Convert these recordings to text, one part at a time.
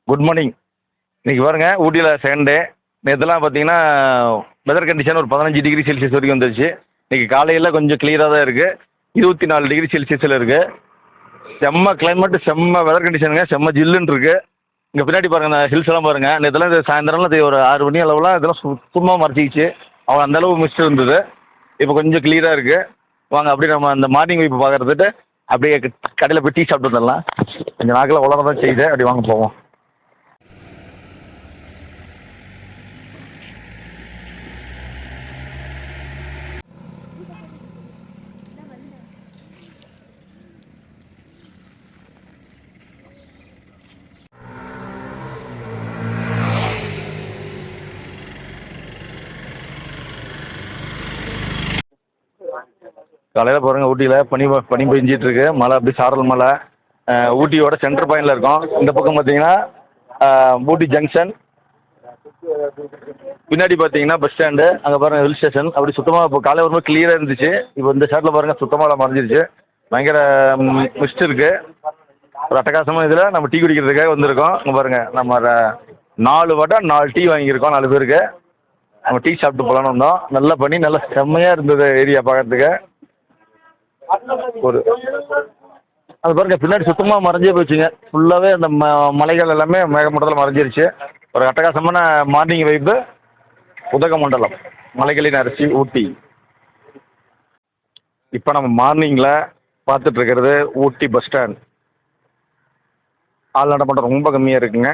Good morning. இன்றைக்கி பாருங்க ஊட்டியில் செகண்ட் டே. நேற்றுலாம் பார்த்தீங்கன்னா வெதர் கண்டிஷன் ஒரு 15 டிகிரி செல்சியஸ் வரைக்கும் வந்துருச்சு. இன்றைக்கி காலையில் கொஞ்சம் கிளியராக தான் இருக்குது. 24 டிகிரி செல்சியஸில் இருக்குது. செம்ம கிளைமேட்டு, செம்ம வெதர் கண்டிஷனுங்க. செம்ம ஜில்லுன்னு இருக்குது. இங்கே பின்னாடி பாருங்கள், இந்த ஹில்ஸ் எல்லாம் பாருங்கள். நேற்றுலாம் இது சாயந்தரம்லாம் இது ஒரு 6 மணி அளவுலாம் இதெல்லாம் சுத்தமாக மறைச்சிக்கிச்சு. அவன் அந்தளவு மிஸ்ட் இருந்தது. இப்போ கொஞ்சம் கிளியராக இருக்குது. வாங்க அப்படியே நம்ம அந்த மார்னிங் வைப்பு பார்க்குறதுட்டு அப்படியே கடையில் போய் டீ சாப்பிட்டு வந்துடலாம். கொஞ்சம் நாக்கில் உலக தான் செய்யுது. அப்படி வாங்க போவோம். காலையில் பாருங்கள் ஊட்டியில் பனி பெஞ்சிட்டு இருக்கு. மழை அப்படி சாரல் மழை. ஊட்டியோட சென்டர் பாயிண்டில் இருக்கோம். இந்த பக்கம் பார்த்தீங்கன்னா ஊட்டி ஜங்ஷன், பின்னாடி பார்த்தீங்கன்னா பஸ் ஸ்டாண்டு, அங்கே பாருங்கள் ஹில் ஸ்டேஷன். அப்படி சுத்தமாக இப்போ காலையில் வரும்போது கிளியராக இருந்துச்சு. இப்போ இந்த சைடில் பாருங்கள் சுத்தமாக மறைஞ்சிருச்சு. பயங்கர மிஸ்ட் இருக்குது. ஒரு அட்டகாசமாக இதில் நம்ம டீ குடிக்கிறதுக்காக வந்திருக்கோம். இங்கே பாருங்கள், நம்ம 4 வடை 4 டீ வாங்கியிருக்கோம் 4 பேருக்கு. நம்ம டீ சாப்பிட்டு போகலான்னு வந்தோம். நல்லா பண்ணி நல்லா செம்மையாக இருந்தது ஏரியா பார்க்கறதுக்கு. ஒரு அது பாருங்கள் பின்னாடி சுத்தமாக மறைஞ்சே போச்சுங்க. ஃபுல்லாகவே அந்த மலைகள் எல்லாமே மேகமூட்டத்தில் மறைஞ்சிருச்சு. ஒரு அட்டகாசமான மார்னிங் வைப்பு. உதகமண்டலம், மலைகளின் அரசி ஊட்டி. இப்போ நம்ம மார்னிங்கில் பார்த்துட்டு இருக்கிறது ஊட்டி பஸ் ஸ்டாண்ட். ஆள் நடமாட்டம் ரொம்ப கம்மியாக இருக்குங்க.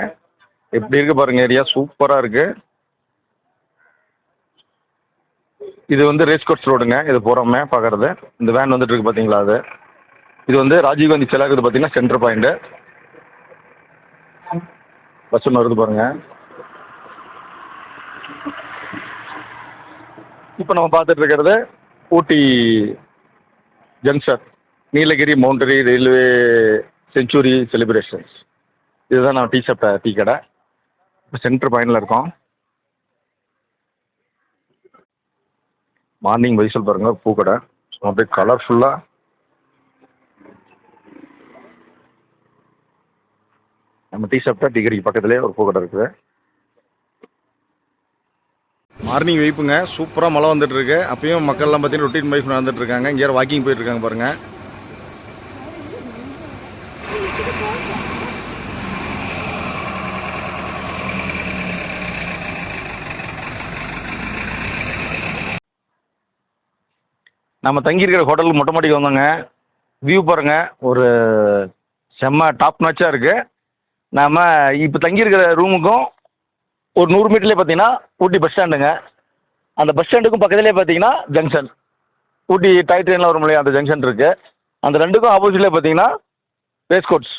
எப்படி இருக்குது பாருங்கள், ஏரியா சூப்பராக இருக்குது. இது வந்து ரேஸ் கோர்ஸ் ரோடுங்க. இது போகிறோமே பார்க்குறது. இந்த வேன் வந்துட்டு இருக்கு பார்த்தீங்களா, அது இது வந்து ராஜீவ்காந்தி சிலை இருக்குது பார்த்தீங்கன்னா சென்டர் பாயிண்ட்டு. பஸ் ஒன்று வருது பாருங்கள். இப்போ நம்ம பார்த்துட்டு இருக்கிறது Ooty junction, Nilgiri mountain railway century celebrations. இதுதான் நான் டீ சாப்பிட்ட டீ கடை. இப்போ சென்டர் பாயிண்டில் இருக்கோம். மார்னிங் வைசல் பாருங்கள், பூக்கடை அப்படியே கலர்ஃபுல்லாக. நம்ம டீ சாப்பிட்டா டீ கடைக்கு பக்கத்துலேயே ஒரு பூக்கடை இருக்குது. மார்னிங் வைப்புங்க. சூப்பராக மழை வந்துட்டு இருக்கு. அப்பயும் மக்கள்லாம் பார்த்தீங்கன்னா ரொட்டீன் வைப் நடந்துட்டு இருக்காங்க. இங்கே யாரும் வாக்கிங் போயிட்டு இருக்காங்க பாருங்க. நம்ம தங்கியிருக்கிற ஹோட்டலுக்கு மொட்டை மாடிக்கு வந்தோங்க. வியூ பாருங்கள், ஒரு செம்ம டாப் நாச்சாக இருக்குது. நாம் இப்போ தங்கியிருக்கிற ரூமுக்கும் ஒரு 100 மீட்டர்லேயே பார்த்தீங்கன்னா ஊட்டி பஸ் ஸ்டாண்டுங்க. அந்த பஸ் ஸ்டாண்டுக்கும் பக்கத்துலேயே பார்த்தீங்கன்னா ஜங்ஷன், ஊட்டி டாய் ட்ரெயினில் வரும் இல்லையா, அந்த ஜங்ஷன் இருக்குது. அந்த ரெண்டுக்கும் ஆப்போசிட்லேயே பார்த்தீங்கன்னா ரேஸ் கோர்ஸ்,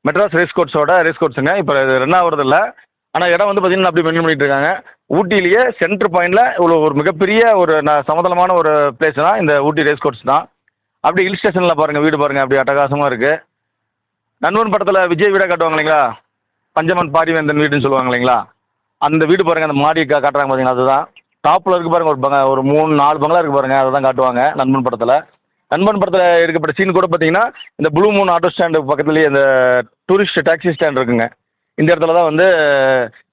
மெட்ராஸ் ரேஸ் கோர்ஸுங்க. இப்போ ரன் ஆகிறது இல்லை. ஆனால் இடம் வந்து பார்த்தீங்கன்னா அப்படி மெயின்டைன் பண்ணிகிட்டு இருக்காங்க. ஊட்டிலேயே சென்டர் பாயிண்டில் இவ்வளோ ஒரு மிகப்பெரிய ஒரு சமதளமான ஒரு பிளேஸ் தான் இந்த ஊட்டி ரேஸ் கோர்ஸ் தான். அப்படி ஹில் ஸ்டேஷனில் பாருங்கள், வீடு பாருங்கள், அப்படி அட்டகாசமாக இருக்குது. நண்பன் படத்தில் விஜய் வீடாக காட்டுவாங்க இல்லைங்களா, பஞ்சமன் பாரிவேந்தன் வீடுன்னு சொல்லுவாங்க இல்லைங்களா, அந்த வீடு பாருங்கள், அந்த மாடி காட்டுறாங்க பார்த்தீங்களா, அதுதான். டாப்பில் இருக்குது பாருங்கள், ஒரு 3-4 பங்களா இருக்குது பாருங்கள், அதை தான் காட்டுவாங்க நண்பன் படத்தில். நண்பன் படத்தில் எடுக்கப்பட்ட சீன் கூட பார்த்தீங்கன்னா இந்த ப்ளூ மூன் ஆட்டோ ஸ்டாண்டு பக்கத்துலேயே இந்த டூரிஸ்ட் டாக்ஸி ஸ்டாண்ட் இருக்குங்க. இந்த இடத்துல தான் வந்து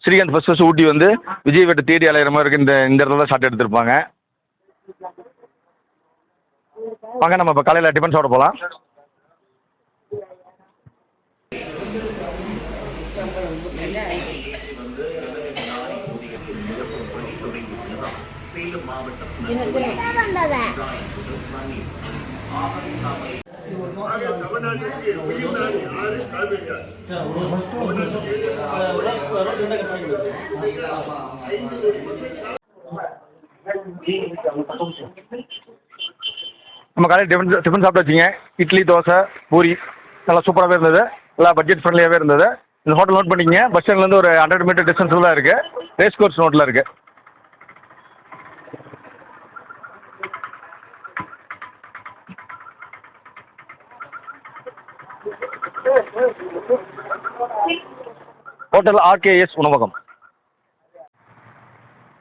ஸ்ரீகாந்த் ஃபர்ஸ்ட் ஊட்டி வந்து விஜய் வீட்டை தேடி அலையிற மாதிரி இருக்குது. இந்த இடத்துல தான் ஷாட் எடுத்திருப்பாங்க. வாங்க நம்ம இப்போ காலையில் டிஃபன் சாப்பிட போகலாம். நம்ம காலையில் டிஃபன் சாப்பிட்டு வச்சிங்க. இட்லி, தோசை, பூரி நல்லா சூப்பராகவே இருந்தது. நல்லா பட்ஜெட் ஃப்ரெண்ட்லியாகவே இருந்தது. இந்த ஹோட்டல் நோட் பண்ணிக்கங்க. பஸ் ஸ்டாண்ட்லேருந்து ஒரு 100 மீட்டர் டிஸ்டன்ஸில் தான் இருக்குது. ரேஸ் கோர்ஸ் நோட்டில் இருக்குது. ஹோட்டல் ஆர்கேஎஸ் உணவகம்.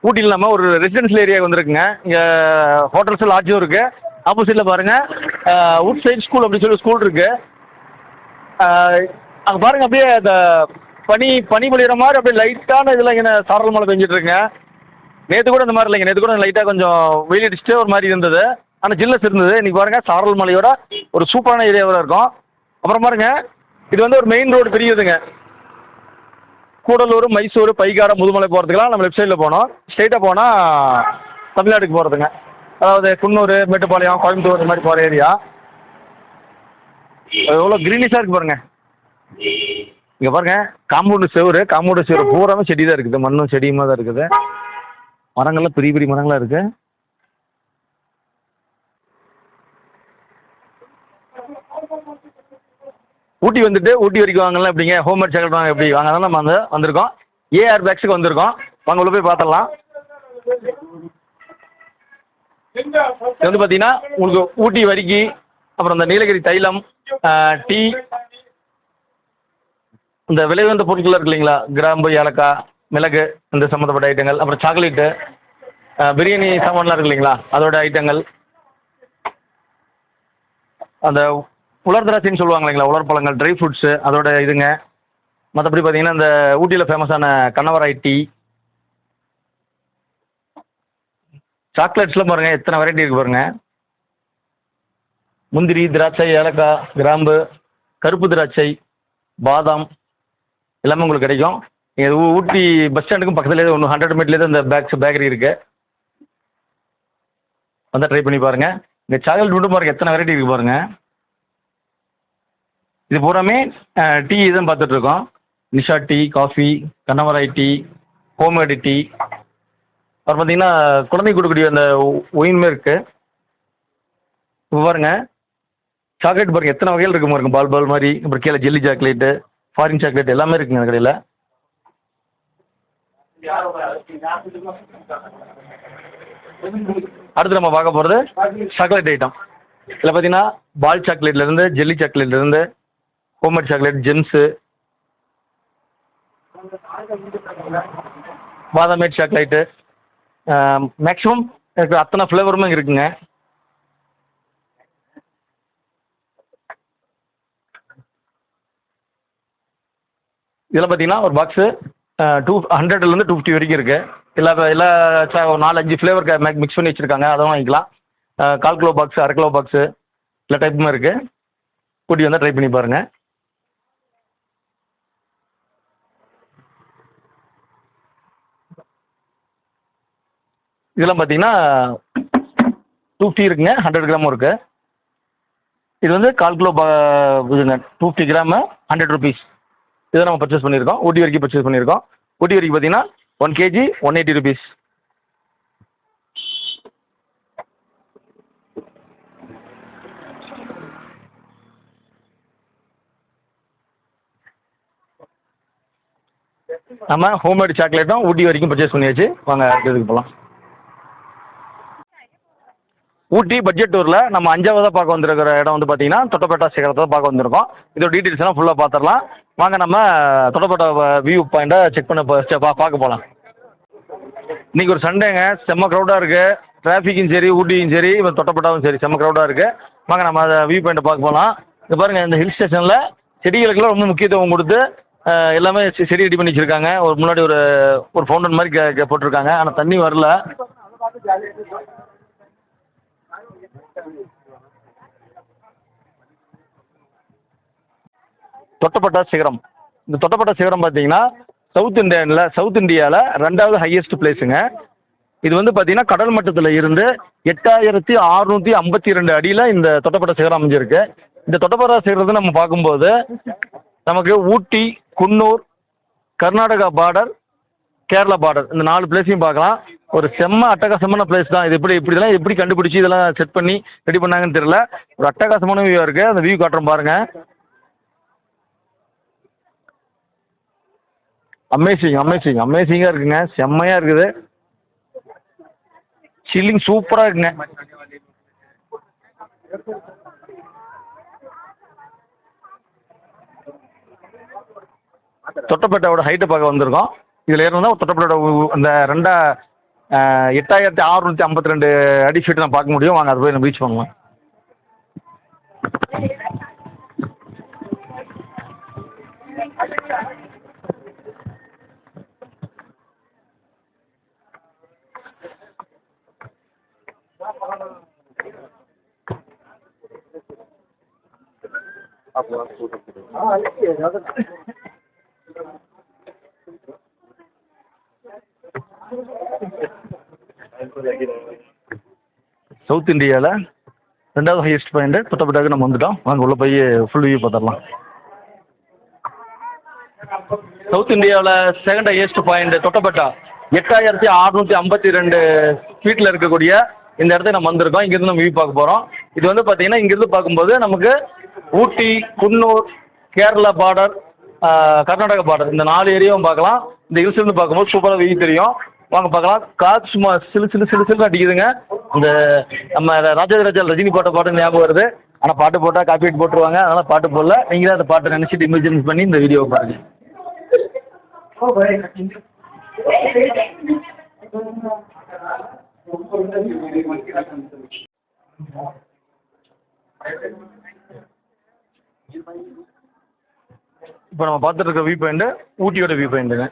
ஊட்டியில் நம்ம ஒரு ரெசிடென்ஷியல் ஏரியாவுக்கு வந்திருக்குங்க. இங்கே ஹோட்டல்ஸ் லாட்ஜும் இருக்குது. ஆப்போசிட்டில் பாருங்கள் வுட் சைட் ஸ்கூல் அப்படின்னு சொல்லி ஸ்கூல் இருக்குது. அங்கே பாருங்கள், அப்படியே அந்த பனி பொழியிற மாதிரி அப்படியே லைட்டான இதில் இங்கே சாரல் மழை பெஞ்சிட்டு இருக்குங்க. நேற்று கூட இந்த மாதிரி இல்லைங்க. நேற்று கூட லைட்டாக கொஞ்சம் வெயில் அடிச்சுட்டே ஒரு மாதிரி இருந்தது. ஆனால் ஜில்லஸ் இருந்தது. இன்றைக்கி பாருங்கள் சாரல் மலையோட ஒரு சூப்பரான ஏரியாவில் இருக்கும். அப்புறம் பாருங்க, இது வந்து ஒரு மெயின் ரோடு தெரியுதுங்க. கூடலூர், மைசூர், பைகாரா, முதுமலை போகிறதுக்கெல்லாம் நம்ம லெஃப்ட் சைடில் போனோம். ஸ்ட்ரைட்டாக போனால் தமிழ்நாட்டுக்கு போகிறதுங்க. அதாவது குன்னூர், மேட்டுப்பாளையம், கோயம்புத்தூர் இந்த மாதிரி போகிற ஏரியா. எவ்வளோ க்ரீனிஷாக இருக்குது பாருங்கள். இங்கே பாருங்கள், காம்பவுண்டு செவரு பூராமே செடி தான் இருக்குது. மண்ணும் செடியுமாக தான் இருக்குது. மரங்கள்லாம் பெரிய பெரிய மரங்களாக இருக்குது. ஊட்டி வந்துட்டு ஊட்டி வரைக்கும் வாங்கலாம் எப்படிங்க? ஹோம்மேட் சாக்லேட் வாங்க எப்படி வாங்க? தான் நம்ம வந்திருக்கோம். ஏஆர் பேக்ஸுக்கு வந்திருக்கோம். வாங்க உள்ள போய் பார்த்துடலாம். இது வந்து பார்த்தீங்கன்னா உங்களுக்கு ஊட்டி வரிக்கி, அப்புறம் இந்த நீலகிரி தைலம், டீ, இந்த விலை உயர்ந்த பொருட்கள் இருக்கு இல்லைங்களா, கிராம்பு, ஏலக்காய், மிளகு, இந்த சம்மந்தப்பட்ட ஐட்டங்கள், அப்புறம் சாக்லேட்டு, பிரியாணி சாமான்லாம் இருக்கு இல்லைங்களா, அதோட ஐட்டங்கள், அந்த உலர் திராட்சைன்னு சொல்லுவாங்க இல்லைங்களா, உலர் பழங்கள், ட்ரை ஃப்ரூட்ஸு, அதோட இதுங்க. மற்றபடி பார்த்தீங்கன்னா இந்த ஊட்டியில் ஃபேமஸான கண்ணவராய் டீ, சாக்லேட்ஸ்லாம் பாருங்கள் எத்தனை வெரைட்டி இருக்குது பாருங்கள். முந்திரி, திராட்சை, ஏலக்காய், கிராம்பு, கருப்பு திராட்சை, பாதாம் எல்லாமே உங்களுக்கு கிடைக்கும். இது ஊட்டி பஸ் ஸ்டாண்டுக்கும் பக்கத்துலேயே 100 மீட்டர்லேயே இந்த பேக்கரி இருக்குது. வந்தால் ட்ரை பண்ணி பாருங்கள். இந்த சாக்லேட் மட்டும் பாருங்கள் எத்தனை வெரைட்டி இருக்குது பாருங்கள். இது பூராமே டீ தான் பார்த்துட்ருக்கோம். நிஷா டீ, காஃபி, கண்ணவராய் டீ, ஹோம்மேடு டீ, அப்புறம் பார்த்தீங்கன்னா குழந்தைக்கு கொடுக்கக்கூடிய அந்த ஒயின்மே இருக்குது. இப்போ பாருங்கள் சாக்லேட் பாருங்கள் எத்தனை வகையில் இருக்குது பாருங்கள். பால் மாதிரி, அப்புறம் கீழே ஜெல்லி சாக்லேட்டு, ஃபாரின் சாக்லேட் எல்லாமே இருக்குங்க அந்த கடையில். அடுத்து நம்ம பார்க்க போகிறது சாக்லேட் ஐட்டம். இதில் பார்த்தீங்கன்னா பால் சாக்லேட்லேருந்து, ஜெல்லி சாக்லேட்லேருந்து, ஹோம்மேட் சாக்லேட், ஜெம்ஸு, பாதாமேட் சாக்லேட்டு, மேக்ஸிமம் எனக்கு அத்தனை ஃப்ளேவருமே இருக்குங்க. இதில் பார்த்தீங்கன்னா ஒரு பாக்ஸு 200லேருந்து 250 வரைக்கும் இருக்குது. எல்லா ஒரு 4-5 ஃப்ளேவர் மிக்ஸ் பண்ணி வச்சுருக்காங்க. அதுவும் வாங்கிக்கலாம். 1/4 கிலோ பாக்ஸு, 1/2 கிலோ பாக்ஸு எல்லா டைப்புமே இருக்குது. கூட்டி வந்தால் ட்ரை பண்ணி பாருங்கள். இதெல்லாம் பார்த்தீங்கன்னா 250 இருக்குங்க, 100 கிராமும் இருக்குது. இது வந்து 1/4 கிலோ இதுங்க, 250 கிராமு 100 ருபீஸ். இதை நம்ம பர்ச்சேஸ் பண்ணியிருக்கோம். ஊட்டி வரைக்கும் பர்ச்சேஸ் பண்ணியிருக்கோம். ஊட்டி வரைக்கும் பார்த்தீங்கன்னா 1 kg 180 ருபீஸ். நம்ம ஹோம்மேட் சாக்லேட்டும் ஊட்டி வரைக்கும் பர்ச்சேஸ் பண்ணியாச்சு. வாங்க அடுத்ததுக்கு போகலாம். ஊட்டி பட்ஜெட் டூரில் நம்ம 5ஆவதாக பார்க்க வந்திருக்கிற இடம் வந்து பார்த்தீங்கன்னா தொட்டபெட்டா சிகரத்தை பார்க்க வந்திருக்கோம். இதோட டீட்டெயில்ஸ் எல்லாம் ஃபுல்லாக பார்த்துடலாம். வாங்க நம்ம தொட்டபெட்டா வியூ பாயிண்ட்டை செக் பண்ண பார்க்க போகலாம். இன்றைக்கி ஒரு சண்டேங்க, செம்ம க்ரௌடாக இருக்குது. டிராஃபிக்கும் சரி, ஊட்டியும் சரி, இப்போ தொட்டபெட்டாவும் சரி, செம்ம க்ரௌடாக இருக்குது. வாங்க நம்ம அதை வியூ பாயிண்ட்டை பார்க்க போகலாம். இப்போ பாருங்கள், இந்த ஹில் ஸ்டேஷனில் செடிகளுக்கெல்லாம் ரொம்ப முக்கியத்துவம் கொடுத்து எல்லாமே செடி ரெடி பண்ணி வச்சுருக்காங்க. ஒரு முன்னாடி ஒரு ஃபவுண்டன் மாதிரி போட்டிருக்காங்க. ஆனால் தண்ணி வரல. தொட்டபெட்டா சிகரம். இந்த தொட்டபெட்டா சிகரம் பார்த்தீங்கன்னா சவுத் இந்தியாவில் 2வது ஹையஸ்ட் பிளேஸுங்க. இது வந்து பார்த்தீங்கன்னா கடல் மட்டத்தில் இருந்து 8652 அடியில் இந்த தொட்டபெட்டா சிகரம் அமைஞ்சிருக்கு. இந்த தொட்டபெட்டா சிகரத்தை நம்ம பார்க்கும்போது நமக்கு ஊட்டி, குன்னூர், கர்நாடகா பார்டர், கேரளா பார்டர் இந்த 4 பிளேஸையும் பார்க்கலாம். ஒரு செம்ம அட்டகாசமான பிளேஸ் தான் இது. இதெல்லாம் எப்படி கண்டுபிடிச்சி இதெல்லாம் செட் பண்ணி ரெடி பண்ணாங்கன்னு தெரியல. ஒரு அட்டகாசமான வியூவாக இருக்குது. அந்த வியூ காட்டுறோம் பாருங்கள். அமேசிங்காக இருக்குங்க. செம்மையாக இருக்குது. சில்லிங் சூப்பராக இருக்குங்க. தொட்டபெட்டாவோட ஹைட்டை பார்க்க வந்திருக்கோம். இதில் ஏறணும்னா தொட்டபெட்டாவோட அந்த 8652 அடி ஃபீட் நான் பார்க்க முடியும். வாங்க அதை போய் நம்ம ரீச் பண்ணலாம். சவுத் இந்தியாவில் 2வது ஹையஸ்ட் பாயிண்ட் தொட்டபெட்டாவுக்கு நம்ம வந்துட்டோம். வாங்க உள்ளே போய் ஃபுல் வியூ பார்த்துடலாம். சவுத் இந்தியாவில் 2nd ஹையஸ்ட் பாயிண்ட் தொட்டபெட்டா 8652 ஃபீட்டில் இருக்கக்கூடிய இந்த இடத்துக்கு நம்ம வந்திருக்கோம். இங்கேருந்து நம்ம வியூ பார்க்க போகிறோம். இது வந்து பார்த்தீங்கன்னா இங்கேருந்து பார்க்கும்போது நமக்கு ஊட்டி, குன்னூர், கேரளா பார்டர், கர்நாடகா பார்டர் இந்த 4 ஏரியாவும் பார்க்கலாம். இந்த ஹில்ஸ்லேருந்து பார்க்கும்போது சூப்பராக வியூ தெரியும். வாங்க பார்க்கலாம். காற்று சும்மா சிலு அடிக்குதுங்க. இந்த நம்ம ராஜாதிராஜா ரஜினி பாட்டு ஞாபகம் வருது. ஆனால் பாட்டு போட்டால் காப்பிரைட் போட்டுருவாங்க. அதனால் பாட்டு போடல. நீங்கள் தான் அந்த பாட்டை நினச்சிட்டு இமேஜின் பண்ணி இந்த வீடியோவை பாருங்கள். இப்போ நம்ம பார்த்துட்டு இருக்க வியூ பாயிண்ட் ஊட்டியோட வியூ பாயிண்ட்டுங்க.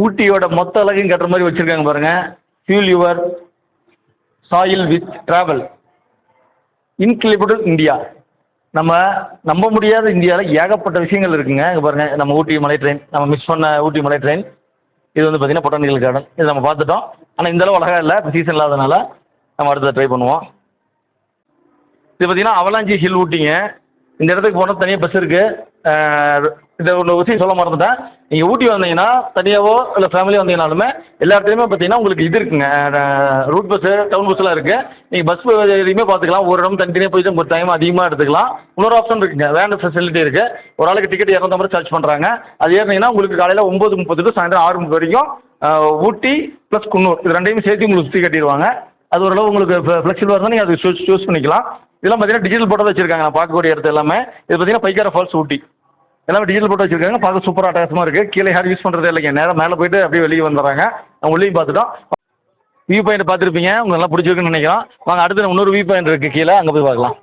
ஊட்டியோட மொத்த அழகையும் கட்டுற மாதிரி வச்சுருக்காங்க பாருங்கள். Fuel your soil with travel incredible India. நம்ம நம்ப முடியாத இந்தியாவில் ஏகப்பட்ட விஷயங்கள் இருக்குங்க. இங்கே பாருங்கள், நம்ம ஊட்டி மலை ட்ரெயின், நம்ம மிஸ் பண்ண ஊட்டி மலை ட்ரெயின். இது வந்து பார்த்திங்கன்னா பொட்டானிக்கல் கார்டன். இது நம்ம பார்த்துட்டோம். ஆனால் இந்தளவு அழகாக இல்லை, இப்போ சீசன் இல்லாதனால நம்ம அடுத்ததை ட்ரை பண்ணுவோம். இது பார்த்திங்கன்னா அவலாஞ்சி ஹில் ஊட்டிங்க. இந்த இடத்துக்கு போனால் தனியாக பஸ் இருக்குது. இதை ஒரு விஷயம் சொல்ல மறந்துட்டேன். நீங்கள் ஊட்டி வந்தீங்கன்னா தனியாகவோ இல்லை ஃபேமிலியாக வந்தீங்கனாலுமே எல்லா இடத்துலையுமே பார்த்தீங்கன்னா உங்களுக்கு இது இருக்குங்க, ரூட் பஸ்ஸு, டவுன் பஸ்ஸெலாம் இருக்குது. நீங்கள் பஸ் எதையுமே பார்த்துக்கலாம். ஒரு இடம் தனித்தனியாக போயிட்டு ஒரு டைம் அதிகமாக எடுத்துக்கலாம். இன்னொரு ஆப்ஷன் இருக்குங்க, வேன் ஃபெசிலிட்டி இருக்குது. ஒரு ஆளுக்கு டிக்கெட் 250 சார்ஜ் பண்ணுறாங்க. அது ஏறினீங்கன்னா உங்களுக்கு காலையில் 9:30 டு சாயந்தரம் 6:30 வரைக்கும் ஊட்டி ப்ளஸ் குன்னூர் இது ரெண்டையும் சேர்த்து உங்களுக்கு சுற்றி கட்டிடுவாங்க. அது ஓரளவு உங்களுக்கு ஃப்ளெக்சிபிளாக இருந்தால் நீங்கள் அது சூஸ் பண்ணிக்கலாம். இதெல்லாம் பார்த்தீங்கன்னா டிஜிட்டல் போட்டோ வச்சுருக்காங்க. நான் பார்க்கக்கூடிய இடத்து எல்லாமே இது பார்த்தீங்கன்னா பைக்காரா ஃபால்ஸ் ஊட்டி எல்லாமே டிஜிட்டல் போட்டோ வச்சுருக்காங்க. பார்க்க சூப்பராக அட்டகாசமாக இருக்குது. கீழே யாரும் யூஸ் பண்ணுறதே இல்லைங்க. நேராக மேலே போய்ட்டு அப்படியே வெளியே வந்துடுறாங்க. அவங்க உள்ளேயும் பார்த்துட்டோம். வியூ பாயிண்ட் பார்த்துருப்பீங்க, உங்களுக்கு நல்லா பிடிச்சிருக்குன்னு நினைக்கிறோம். வாங்க அடுத்து இன்னொரு வியூ பாயிண்ட் இருக்குது கீழே, அங்கே போய் பார்க்கலாம்.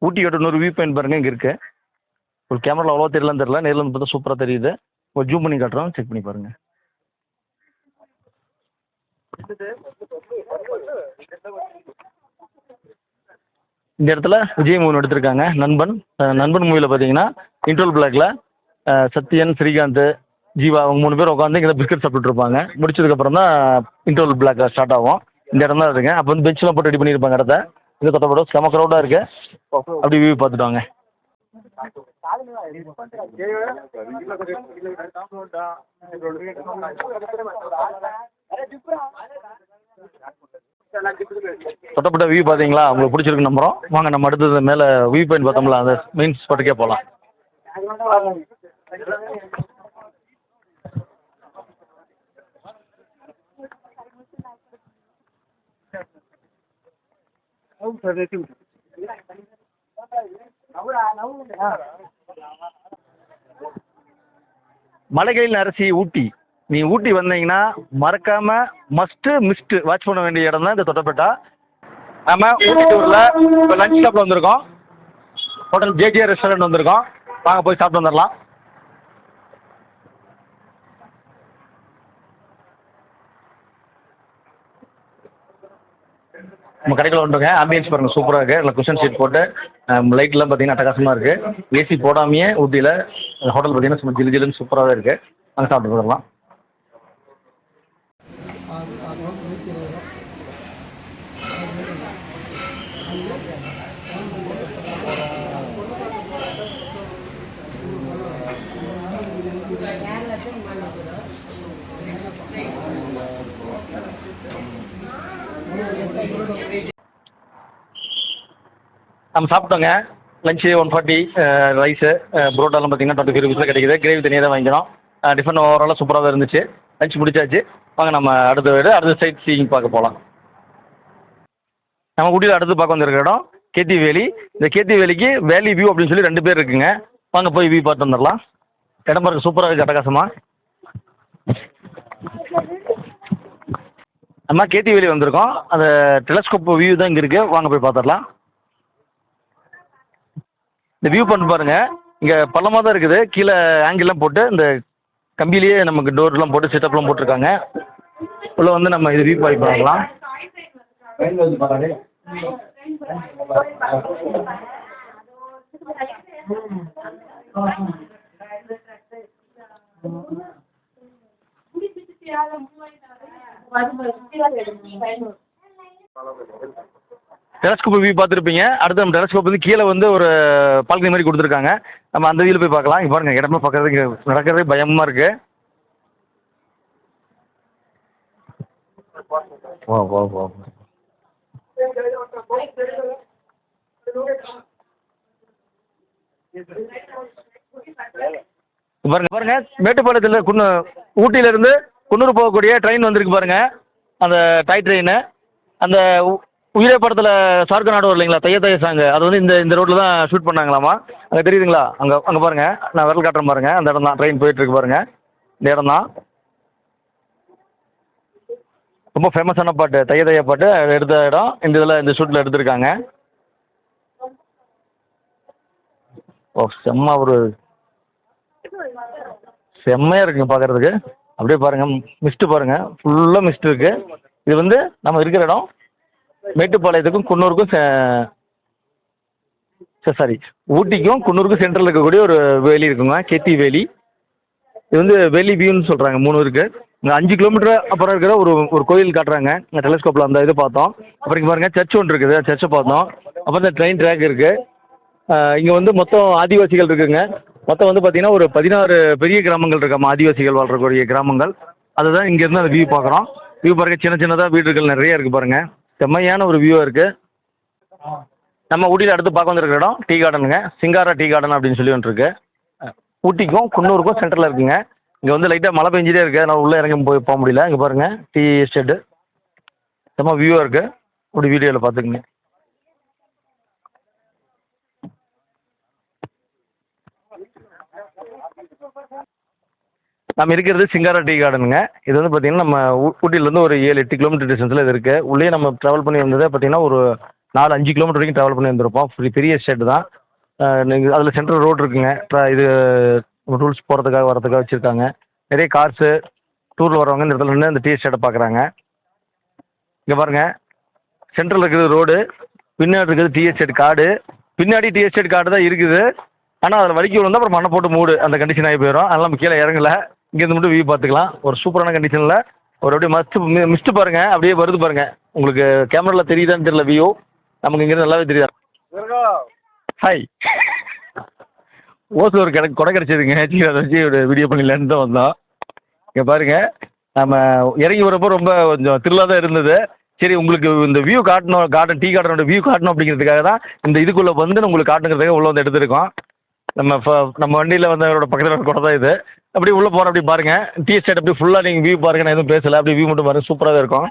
ஊட்டியோட இன்னொரு வியூ பாயிண்ட் பாருங்கள் இங்கே இருக்குது. ஒரு கேமராவில் அவ்வளோ தெரியலன்னு தெரியல, நேரில் வந்து பார்த்தா சூப்பராக தெரியுது. ஒரு ஜூம் பண்ணி காட்டுறோம், செக் பண்ணி பாருங்கள். இந்த இடத்துல விஜய் மூவி எடுத்திருக்காங்க, நண்பன். நண்பன் மூவியில் பார்த்தீங்கன்னா இன்ட்ரோல் பிளாக்ல சத்யன், ஸ்ரீகாந்த், ஜீவா அவங்க 3 பேர் உட்காந்து இங்கே பிஸ்கட் சாப்பிட்டுருப்பாங்க. முடிச்சதுக்கப்புறம் தான் இன்ட்ரோல் பிளாக் ஸ்டார்ட் ஆகும். இந்த இடம் தான் இருக்குங்க. அப்போ வந்து பெஞ்செலாம் போட்டு ரெடி பண்ணியிருப்பாங்க இடத்த. இது தொட்டப்படும் செம க்ரௌடாக இருக்குது. அப்படி வியூ பார்த்துட்டு வாங்க. தொட்டப்பட்ட வியூ பார்த்தீங்களா, உங்களுக்கு பிடிச்சிருக்கு நம்புறோம். வாங்க நம்ம அடுத்தது மேலே வியூ பாயிண்ட் பார்த்தோம்ல அந்த மெயின் ஸ்பாட்டுக்கே போகலாம். மலைகளின் அரசி ஊட்டி. நீ ஊட்டி வந்தீங்கன்னா மறக்காம மிஸ்ட் வாட்ச் பண்ண வேண்டிய இடம் தான் இந்த தொட்டபெட்டா. நம்ம ஊட்டி டூரில் இப்போ லஞ்ச் ஸ்டாப்பில் வந்திருக்கோம். ஹோட்டல் ஜேஜே ரெஸ்டாரண்ட் வந்திருக்கோம். வாங்க போய் சாப்பிட்டு வந்துடலாம். நம்ம கடைக்குள்ள வந்துருங்க. ஆம்பியன்ஸ் பாருங்கள் சூப்பராக இருக்குது. இல்லை குஷன் சீட் போட்டு லைட்லாம் பார்த்தீங்கன்னா அட்டகாசமாக இருக்குது. ஏசி போடாமையே ஊட்டியில் ஹோட்டல் பார்த்தீங்கன்னா சும்மா ஜிலு ஜிலுன்னு சூப்பராகவே இருக்குது. அங்கே சாப்பிட்டு போயிடலாம். நம்ம சாப்பிட்டோங்க. லஞ்சு 140, ரைஸு, புரோட்டாலாம் பார்த்தீங்கன்னா 25 ருபீஸில் கிடைக்குது. கிரேவி தனியாக தான் வாங்கிக்கிறோம். டிஃபன் ஓவராலாக சூப்பராக தான் இருந்துச்சு. லஞ்ச் முடிச்சாச்சு. வாங்க நம்ம அடுத்த சைட் சீயிங் பார்க்க போகலாம். நம்ம ஊட்டியில் அடுத்து பார்க்க வந்திருக்க இடம் கேத்தி வேலி. இந்த கேத்தி வேலிக்கு வேலி வியூ அப்படின்னு சொல்லி 2 பேர் இருக்குங்க. வாங்க போய் வியூ பார்த்து வந்துடலாம். இடம் பாருங்க, சூப்பராக இருக்குது, அட்டகாசமாக. நம்ம கேத்தி வேலி வந்திருக்கோம். அந்த டெலஸ்கோப் வியூ தான் இங்கே இருக்குது. வாங்க போய் பார்த்துடலாம். இந்த வியூ பண்ணி பாருங்க, இங்கே பள்ளமாக தான் இருக்குது. கீழே ஆங்கிள்லாம் போட்டு இந்த கம்பியிலேயே நமக்கு டோர்லாம் போட்டு செட்டப்லாம் போட்டிருக்காங்க. உள்ள வந்து நம்ம இது வியூ பாய் பார்க்கலாம். டெலஸ்கோப் வியூ பார்த்துருப்பீங்க. அடுத்து நம்ம டெலஸ்கோப் வந்து கீழே வந்து ஒரு பால்கனி மாதிரி கொடுத்துருக்காங்க. நம்ம அந்த வியூவில் போய் பார்க்கலாம். இங்கே பாருங்க, இடமே பார்க்கறதுக்கு நடக்கிறதே பயமாக இருக்கு. வா வா வா பாருங்க, மேட்டுப்பாளையத்தில் ஊட்டியிலேருந்து குன்னூர் போகக்கூடிய ட்ரெயின் வந்திருக்கு பாருங்க. அந்த டாய் ட்ரெயின். அந்த உயிரே படத்தில் சார்க்க நாடு வரும் இல்லைங்களா, தைய தைய சாங்கு, அது வந்து இந்த ரோட்டில் தான் ஷூட் பண்ணாங்களாமா. அங்கே தெரியுதுங்களா? அங்கே பாருங்கள், நான் விரல் காட்டுறேன் பாருங்கள். அந்த இடம் தான் ட்ரெயின் போயிட்டுருக்கு பாருங்கள். இந்த இடம் தான் ரொம்ப ஃபேமஸான பாட்டு, தைய தைய பாட்டு எடுத்த இடம். இந்த ஷூட்டில் எடுத்திருக்காங்க. ஓ, செம்மையாக இருக்குங்க பார்க்குறதுக்கு. அப்படியே பாருங்கள், மிஸ்ட்டு பாருங்கள், ஃபுல்லாக மிஸ்ட் இருக்குது. இது வந்து நம்ம இருக்கிற இடம் மேட்டுப்பாளையத்துக்கும் குன்னூருக்கும் ஊட்டிக்கும் குன்னூருக்கும் சென்ட்ரல் இருக்கக்கூடிய ஒரு வேலி இருக்குங்க, கேத்தி வேலி. இது வந்து வேலி வியூன்னு சொல்கிறாங்க. 3 இருக்குது. இங்கே 5 கிலோமீட்டர் அப்புறம் இருக்கிற ஒரு கோயில் காட்டுறாங்க. இந்த டெலஸ்கோப்பில் அந்த இது பார்த்தோம். அப்புறம் இங்கே பாருங்கள், சர்ச் ஒன்று இருக்குது, சர்ச்சை பார்த்தோம். அப்புறம் இந்த ட்ரெயின் ட்ராக் இருக்குது. இங்கே வந்து மொத்தம் ஆதிவாசிகள் இருக்குங்க. மொத்தம் வந்து பார்த்தீங்கன்னா ஒரு 16 பெரிய கிராமங்கள் இருக்காமா, ஆதிவாசிகள் வாழ்றக்கூடிய கிராமங்கள். அதுதான் இங்கேருந்து அந்த வியூ பார்க்குறோம். வியூ பாருங்கள், சின்னதாக வீடுகள் நிறைய இருக்குது பாருங்கள். செம்மையான ஒரு வியூவாக இருக்குது. நம்ம ஊட்டியில் அடுத்து பார்க்க வந்திருக்கிற இடம் டீ கார்டனுங்க. சிங்காரா டீ கார்டன் அப்படின்னு சொல்லி ஒன்று இருக்குது. ஊட்டிக்கும் குன்னூருக்கும் சென்டரில் இருக்குங்க. இங்கே வந்து லைட்டாக மழை பெஞ்சிட்டே இருக்குது, அதனால் உள்ளே இறங்கி போக முடியல. இங்கே பாருங்கள், டீ எஸ்டேட்டு செம்ம வியூவாக இருக்குது. அப்படி வீடியோவில் பார்த்துக்குங்க. நம்ம இருக்கிறது சிங்காரா டீ கார்டனுங்க. இது வந்து பார்த்தீங்கன்னா நம்ம ஊட்டியிலேருந்து ஒரு 7-8 கிலோமீட்டர் டிஸ்டன்ஸில் இது இருக்குது. உள்ளே நம்ம ட்ராவல் பண்ணி வந்தது பார்த்தீங்கன்னா ஒரு 4-5 கிலோமீட்டர் வரைக்கும் ட்ராவல் பண்ணி வந்திருப்போம். பெரிய எஸ்டேட் தான். நீங்கள் அதில் சென்ட்ரல் ரோடு இருக்குங்க. இது டூல்ஸ் போகிறதுக்காக வரதுக்காக வச்சுருக்காங்க. நிறைய கார்ஸு டூரில் வரவங்க இந்த இடத்துல நின்று இந்த டீ எஸ்டேட்டை பார்க்குறாங்க. இங்கே பாருங்கள், சென்ட்ரல் இருக்கிறது ரோடு, பின்னாடி இருக்கிறது டீ எஸ்டேட் காடு. பின்னாடி டீ எஸ்டேட் காடு தான் இருக்குது. ஆனால் அதில் வலிக்கு விழுந்தால் அப்புறம் மண்ணை போட்டு மூடு, அந்த கண்டிஷன் ஆகி போயிடும். அதனால் நம்ம கீழே இறங்கலை, இங்கேருந்து மட்டும் வியூ பார்த்துக்கலாம். ஒரு சூப்பரான கண்டிஷனில் ஒரு அப்படியே மிஸ்ட்டு பாருங்கள், அப்படியே வருது பாருங்கள். உங்களுக்கு கேமராவில் தெரியுதான்னு தெரியல வியூ, நமக்கு இங்கேருந்து நல்லாவே தெரியுதா. ஹாய், ஓசூர் கொடை கிடச்சிதுங்க. சரி, அதை வச்சு ஒரு வீடியோ பண்ணிடலான்னு தான் வந்தோம். இங்கே பாருங்கள், நம்ம இறங்கி வரப்போ ரொம்ப கொஞ்சம் த்ரில்லாக தான் இருந்தது. சரி, உங்களுக்கு இந்த வியூ காட்டணும், டீ கார்டனோட வியூ காட்டணும் அப்படிங்கிறதுக்காக தான் இந்த இதுக்குள்ளே வந்து உங்களுக்கு காட்டுங்கிறதுக்காக உள்ளே வந்து எடுத்துருக்கோம். நம்ம வண்டியில் வந்தவரோட பக்கத்தில் கூட தான் இது. அப்படியே உள்ளே போகிறோம். அப்படி பாருங்கள், டீ எஸ்டேட் அப்படியே ஃபுல்லாக நீங்கள் வியூ பாருங்கள். நான் எதுவும் பேசலை, அப்படியே வியூ மட்டும் பாருங்கள், சூப்பராக இருக்கும்.